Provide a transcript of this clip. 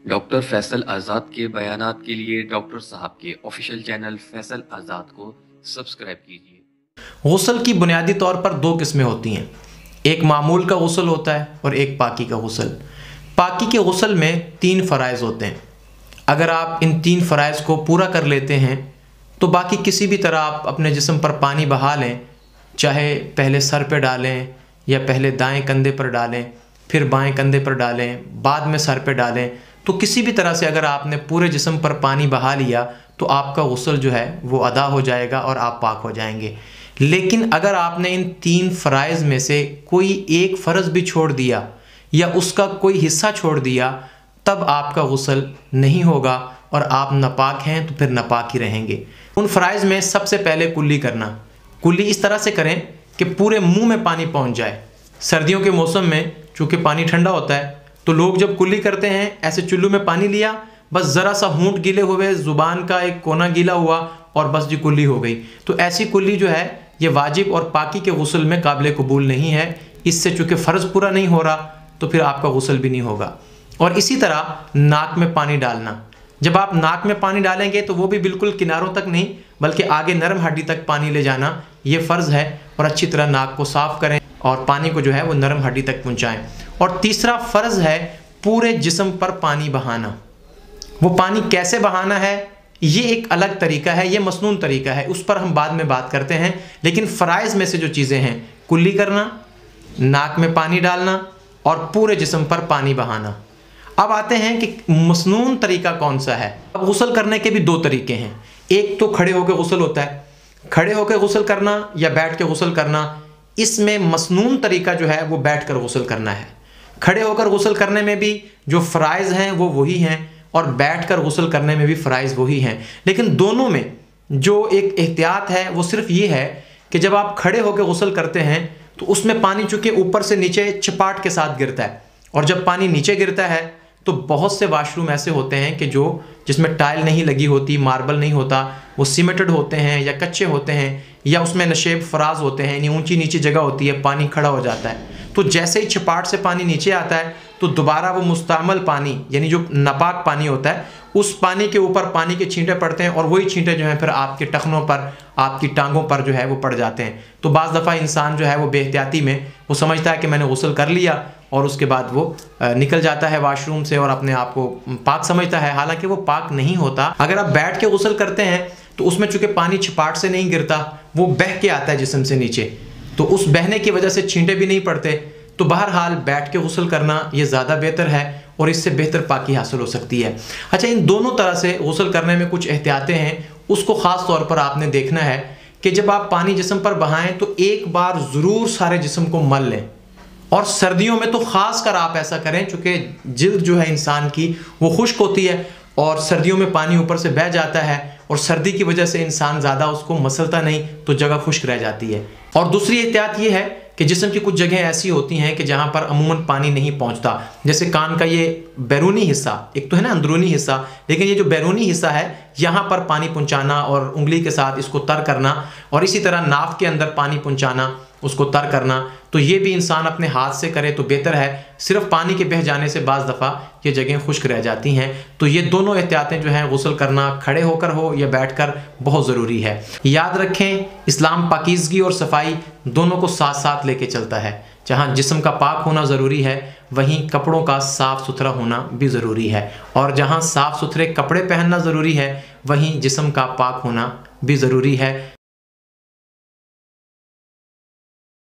Doctor Faisal आज़ाद के बयानात के लिए डॉक्टर साहब के ऑफिशियल चैनल फैसल आज़ाद को सब्सक्राइब कीजिए। गुस्ल की बुनियादी तौर पर दो किस्में होती हैं, एक मामूल का गुस्ल होता है और एक पाकी का गुस्ल। पाकी के गुस्ल में 3 फ़राइज़ होते हैं। अगर आप इन 3 फ़राइज़ को पूरा कर लेते हैं तो बाकी किसी भी तरह आप अपने जिस्म पर पानी बहा लें, चाहे पहले सर पे डालें या पहले दाएं कंधे पर डालें, फिर बाएं कंधे पर डालें, बाद में सर पे डालें, तो किसी भी तरह से अगर आपने पूरे जिस्म पर पानी बहा लिया तो आपका गुस्ल जो है वो अदा हो जाएगा और आप पाक हो जाएंगे। लेकिन अगर आपने इन 3 फ़राइज़ में से कोई एक फ़र्ज़ भी छोड़ दिया या उसका कोई हिस्सा छोड़ दिया, तब आपका गुस्ल नहीं होगा और आप नापाक हैं तो फिर नापाक ही रहेंगे। उन फ़राइज़ में सबसे पहले कुल्ली करना। कुल्ली इस तरह से करें कि पूरे मुंह में पानी पहुंच जाए। सर्दियों के मौसम में चूँकि पानी ठंडा होता है तो लोग जब कुल्ली करते हैं ऐसे चुल्लू में पानी लिया, बस ज़रा सा होंठ गीले हुए, ज़ुबान का एक कोना गीला हुआ और बस जी कुल्ली हो गई। तो ऐसी कुल्ली जो है ये वाजिब और पाकी के गुस्ल में काबिल कबूल नहीं है। इससे चूँकि फ़र्ज़ पूरा नहीं हो रहा तो फिर आपका गुस्ल भी नहीं होगा। और इसी तरह नाक में पानी डालना। जब आप नाक में पानी डालेंगे तो वो भी बिल्कुल किनारों तक नहीं बल्कि आगे नरम हड्डी तक पानी ले जाना, ये फ़र्ज़ है। और अच्छी तरह नाक को साफ़ करें और पानी को जो है वो नरम हड्डी तक पहुँचाएँ। और तीसरा फ़र्ज़ है पूरे जिस्म पर पानी बहाना। वो पानी कैसे बहाना है ये एक अलग तरीका है, ये मसनून तरीका है, उस पर हम बाद में बात करते हैं। लेकिन फ़राइज़ में से जो चीज़ें हैं, कुल्ली करना, नाक में पानी डालना और पूरे जिस्म पर पानी बहाना। अब आते हैं कि मसनून तरीका कौन सा है। अब गुस्ल करने के भी 2 तरीके हैं। एक तो खड़े होकर गुस्ल होता है, खड़े होकर गुस्ल करना या बैठ के गुस्ल करना। इसमें मसनून तरीका जो है वो बैठ कर गुस्ल करना है। खड़े होकर गुस्ल करने में भी जो फ़राइज़ हैं वो वही हैं और बैठ कर गुस्ल करने में भी फ़राइज़ वही हैं। लेकिन दोनों में जो एक एहतियात है वो सिर्फ ये है कि जब आप खड़े होकर गुस्ल करते हैं तो उसमें पानी चूँकि ऊपर से नीचे चपाट के साथ गिरता है, और जब पानी नीचे गिरता है तो बहुत से वाशरूम ऐसे होते हैं कि जिसमें टाइल नहीं लगी होती, मार्बल नहीं होता, वो सीमेंटेड होते हैं या कच्चे होते हैं या उसमें नशेब फराज होते हैं, यानी ऊंची नीची जगह होती है, पानी खड़ा हो जाता है। तो जैसे ही छपाट से पानी नीचे आता है तो दोबारा वो मुस्तअमल पानी यानी जो नापाक पानी होता है उस पानी के ऊपर पानी के छींटे पड़ते हैं और वही छींटे जो हैं फिर आपके टखनों पर, आपकी टांगों पर जो है वो पड़ जाते हैं। तो बाज़ दफ़ा इंसान जो है वो बेहतियाती में वो समझता है कि मैंने गुस्ल कर लिया और उसके बाद वो निकल जाता है वाशरूम से और अपने आप को पाक समझता है, हालांकि वो पाक नहीं होता। अगर आप बैठ के गुस्ल करते हैं तो उसमें चूँकि पानी छपाट से नहीं गिरता, वो बह के आता है जिस्म से नीचे, तो उस बहने की वजह से छींटे भी नहीं पड़ते। तो बहरहाल बैठ के गुस्ल करना ये ज़्यादा बेहतर है और इससे बेहतर पाकी हासिल हो सकती है। अच्छा, इन दोनों तरह से गुस्ल करने में कुछ एहतियातें हैं, उसको ख़ास तौर पर आपने देखना है कि जब आप पानी जिस्म पर बहाएं तो एक बार ज़रूर सारे जिस्म को मल लें। और सर्दियों में तो ख़ास कर आप ऐसा करें चूँकि जिल्द जो है इंसान की वो खुश्क होती है और सर्दियों में पानी ऊपर से बह जाता है और सर्दी की वजह से इंसान ज़्यादा उसको मसलता नहीं तो जगह खुश्क रह जाती है। और दूसरी एहतियात ये है कि जिस्म की कुछ जगह ऐसी होती हैं कि जहाँ पर अमूमन पानी नहीं पहुँचता, जैसे कान का ये बैरूनी हिस्सा, एक तो है ना अंदरूनी हिस्सा, लेकिन ये जो बैरूनी हिस्सा है यहाँ पर पानी पहुँचाना और उंगली के साथ इसको तर करना, और इसी तरह नाक के अंदर पानी पहुँचाना, उसको तर करना, तो ये भी इंसान अपने हाथ से करे तो बेहतर है। सिर्फ पानी के बह जाने से बाज़ दफ़ा ये जगहें खुश्क रह जाती हैं। तो ये दोनों एहतियातें जो हैं गुस्ल करना खड़े होकर हो या बैठकर बहुत ज़रूरी है। याद रखें, इस्लाम पाकीज़गी और सफाई दोनों को साथ साथ लेके चलता है। जहाँ जिस्म का पाक होना ज़रूरी है वहीं कपड़ों का साफ़ सुथरा होना भी ज़रूरी है, और जहाँ साफ़ सुथरे कपड़े पहनना ज़रूरी है वहीं जिस्म का पाक होना भी ज़रूरी है।